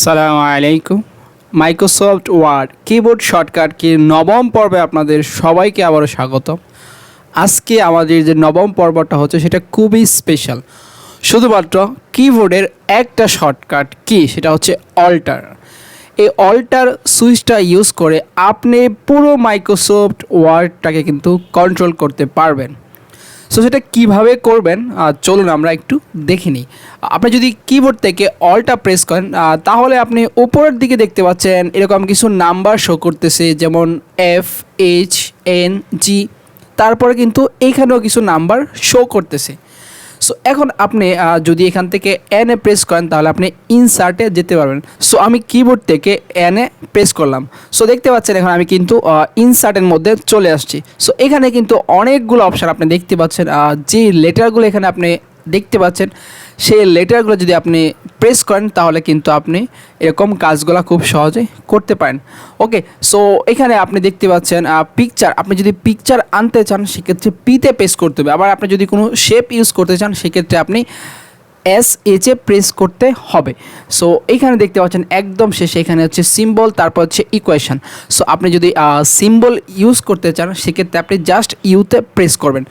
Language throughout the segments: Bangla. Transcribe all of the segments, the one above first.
সালামু আলাইকুম। Microsoft word keyboard shortcut key নবম পর্বে আপনাদের সবাইকে আবারও স্বাগত। আজকে আমাদের যে নবম পর্বটা হচ্ছে সেটা খুবই স্পেশাল। শুধুমাত্র কিবোর্ডের একটা শর্টকাট কি, সেটা হচ্ছে অল্টার। এই অল্টার সুইচটা ইউজ করে আপনি পুরো মাইক্রোসফট ওয়ার্ডটাকে কিন্তু কন্ট্রোল করতে পারবেন। সো সেটা কীভাবে করবেন চলুন আমরা একটু দেখে নিই। আপনি যদি কিবোর্ড থেকে অল্টা প্রেস করেন তাহলে আপনি উপরের দিকে দেখতে পাচ্ছেন এরকম কিছু নাম্বার শো করতেছে, যেমন FHNG, তারপরে কিন্তু এইখানেও কিছু নাম্বার শো করতেছে। সো এখন আপনি যদি এখান থেকে এনে প্রেস করেন তাহলে আপনি ইনসার্টে যেতে পারবেন। সো আমি কিবোর্ড থেকে এনে প্রেস করলাম। সো দেখতে পাচ্ছেন এখন আমি কিন্তু ইনসার্টের মধ্যে চলে আসছি। সো এখানে কিন্তু অনেকগুলো অপশান আপনি দেখতে পাচ্ছেন। যে লেটারগুলো এখানে আপনি দেখতে পাচ্ছেন সেই লেটারগুলো যদি আপনি প্রেস করেন তাহলে কিন্তু আপনি এরকম কাজগুলো খুব সহজে করতে পারেন। ওকে, সো এখানে আপনি দেখতে পাচ্ছেন পিকচার। আপনি যদি পিকচার আনতে চান সেক্ষেত্রে পিতে প্রেস করতে হবে। আবার আপনি যদি কোনো শেপ ইউজ করতে চান সেক্ষেত্রে আপনি SH প্রেস করতে হবে। সো এখানে দেখতে পাচ্ছেন একদম শেষে এখানে হচ্ছে সিম্বল, তারপর হচ্ছে ইকুয়েশন। সো আপনি যদি সিম্বল ইউজ করতে চান সেক্ষেত্রে আপনি জাস্ট ইউতে প্রেস করবেন।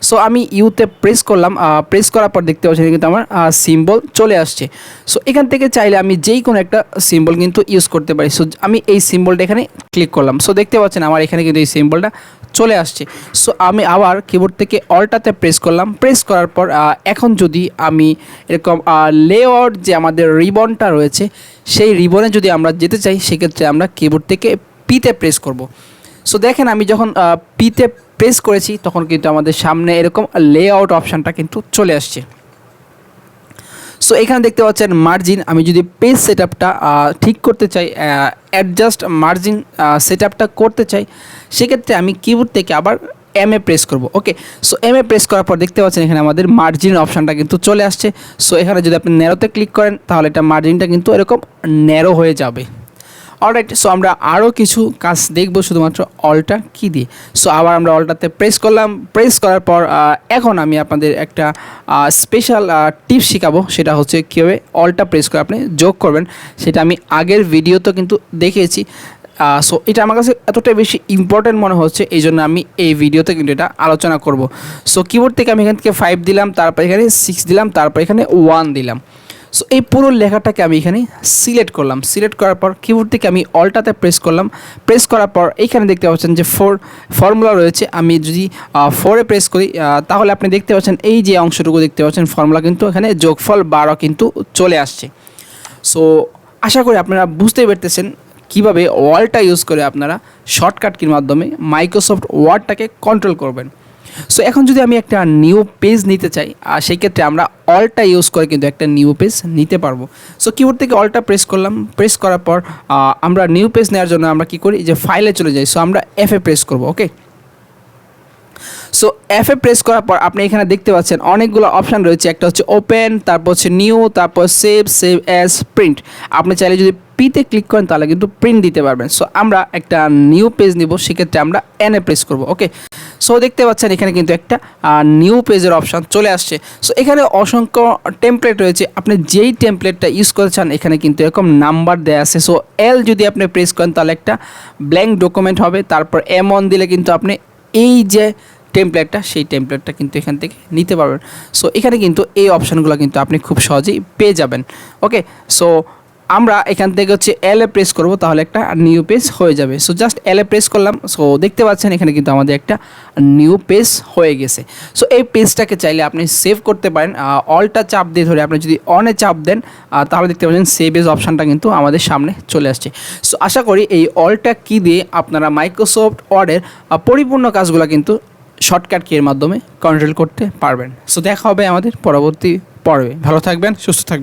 সো আমি ইউতে প্রেস করলাম। প্রেস করার পর দেখতে পাচ্ছেন কিন্তু আমার সিম্বল চলে আসছে। সো এখান থেকে চাইলে আমি যেই কোনো একটা সিম্বল কিন্তু ইউজ করতে পারি। সো আমি এই সিম্বলটা এখানে ক্লিক করলাম। সো দেখতে পাচ্ছেন আমার এখানে কিন্তু এই সিম্বলটা চলে আসছে। সো আমি আবার কিবোর্ড থেকে অল্টাতে প্রেস করলাম। প্রেস করার পর এখন যদি আমি এরকম লেআউট যে আমাদের রিবনটা রয়েছে সেই রিবনে যদি আমরা যেতে চাই সেক্ষেত্রে আমরা কিবোর্ড থেকে পিতে প্রেস করব। সো দেখেন আমি যখন পিতে প্রেস করেছি তখন কিন্তু আমাদের সামনে এরকম লেআউট অপশানটা কিন্তু চলে আসছে। সো এখানে দেখতে পাচ্ছেন মার্জিন। আমি যদি পেজ সেটআপটা ঠিক করতে চাই, অ্যাডজাস্ট মার্জিন সেটআপটা করতে চাই, সেক্ষেত্রে আমি কিবোর্ড থেকে আবার MA প্রেস করব। ওকে, সো MA প্রেস করার পর দেখতে পাচ্ছেন এখানে আমাদের মার্জিন অপশানটা কিন্তু চলে আসছে। সো এখানে যদি আপনি ন্যারোতে ক্লিক করেন তাহলে এটা মার্জিনটা কিন্তু এরকম ন্যারো হয়ে যাবে। অলরাইট, সো আমরা আরও কিছু কাজ দেখব শুধুমাত্র অল্টা কি দিয়ে। সো আবার আমরা অল্টাতে প্রেস করলাম। প্রেস করার পর এখন আমি আপনাদের একটা স্পেশাল টিপস শেখাবো, সেটা হচ্ছে কীভাবে অল্টা প্রেস করে আপনি যোগ করবেন। সেটা আমি আগের ভিডিওতে কিন্তু দেখিয়েছি। সো এটা আমার কাছে এতটাই বেশি ইম্পর্ট্যান্ট মনে হচ্ছে, এই জন্য আমি এই ভিডিওতে কিন্তু এটা আলোচনা করব। সো কিবোর্ড থেকে আমি এখান থেকে 5 দিলাম, তারপর এখানে 6 দিলাম, তারপর এখানে 1 দিলাম। সো এই পুরো লেখাটাকে আমি এখানে সিলেক্ট করলাম। সিলেক্ট করার পর কিবোর্ড থেকে আমি অল্টাতে প্রেস করলাম। প্রেস করার পর এইখানে দেখতে পাচ্ছেন যে ফর্মুলা রয়েছে। আমি যদি 4-এ প্রেস করি তাহলে আপনি দেখতে পাচ্ছেন এই যে অংশটুকু দেখতে পাচ্ছেন ফর্মুলা কিন্তু এখানে যোগফল 12 কিন্তু চলে আসছে। সো আশা করি আপনারা বুঝতেই পারতেছেন কীভাবে ওয়ার্ডটা ইউজ করে আপনারা শর্টকাট কির মাধ্যমে মাইক্রোসফট ওয়ার্ডটাকে কন্ট্রোল করবেন। সো এখন যদি আমি একটা নিউ পেজ নিতে চাই সেই ক্ষেত্রে আমরা অল্টা ইউজ করে কিন্তু একটা নিউ পেজ নিতে পারবো। সো কিবোর্ড থেকে অল্টা প্রেস করলাম। প্রেস করার পর আমরা নিউ পেজ নেওয়ার জন্য আমরা কী করি, যে ফাইলে চলে যাই। সো আমরা FA প্রেস করবো। ওকে, সো FA প্রেস করার পর আপনি এখানে দেখতে পাচ্ছেন অনেকগুলো অপশান রয়েছে। একটা হচ্ছে ওপেন, তারপর হচ্ছে নিউ, তারপর সেভ অ্যাজ প্রিন্ট। আপনি চাইলে যদি পিতে ক্লিক করেন তাহলে কিন্তু প্রিন্ট দিতে পারবেন। সো আমরা একটা নিউ পেজ নিব, সেক্ষেত্রে আমরা NA প্রেস করব। ওকে, সো দেখতে পাচ্ছেন এখানে কিন্তু একটা নিউ পেজের অপশান চলে আসছে। সো এখানে অসংখ্য টেমপ্লেট রয়েছে, আপনি যেই টেমপ্লেটটা ইউজ করে চান এখানে কিন্তু এরকম নাম্বার দেওয়া আছে। সো L যদি আপনি প্রেস করেন তাহলে একটা ব্ল্যাঙ্ক ডকুমেন্ট হবে, তারপর M1 দিলে কিন্তু আপনি এই যে টেমপ্লেটটা সেই টেমপ্লেটটা কিন্তু এখান থেকে নিতে পারবেন। সো এখানে কিন্তু এই অপশানগুলো কিন্তু আপনি খুব সহজেই পেয়ে যাবেন। ওকে, সো আমরা এখান থেকে হচ্ছে LA প্রেস করব, তাহলে একটা নিউ পেজ হয়ে যাবে। সো জাস্ট LA প্রেস করলাম। সো দেখতে পাচ্ছেন এখানে কিন্তু আমাদের একটা নিউ পেজ হয়ে গেছে। সো এই পেজটাকে চাইলে আপনি সেভ করতে পারেন। অল্টা চাপ দিয়ে ধরে আপনি যদি অনে চাপ দেন তাহলে দেখতে পাচ্ছেন সেভ এজ অপশানটা কিন্তু আমাদের সামনে চলে আসছে। সো আশা করি এই অল্টা কি দিয়ে আপনারা মাইক্রোসফট ওয়ার্ডের পরিপূর্ণ কাজগুলো কিন্তু শর্টকাট কির মাধ্যমে কন্ট্রোল করতে পারবেন। সো দেখা হবে আমাদের পরবর্তী পর্বে। ভালো থাকবেন, সুস্থ থাকবেন।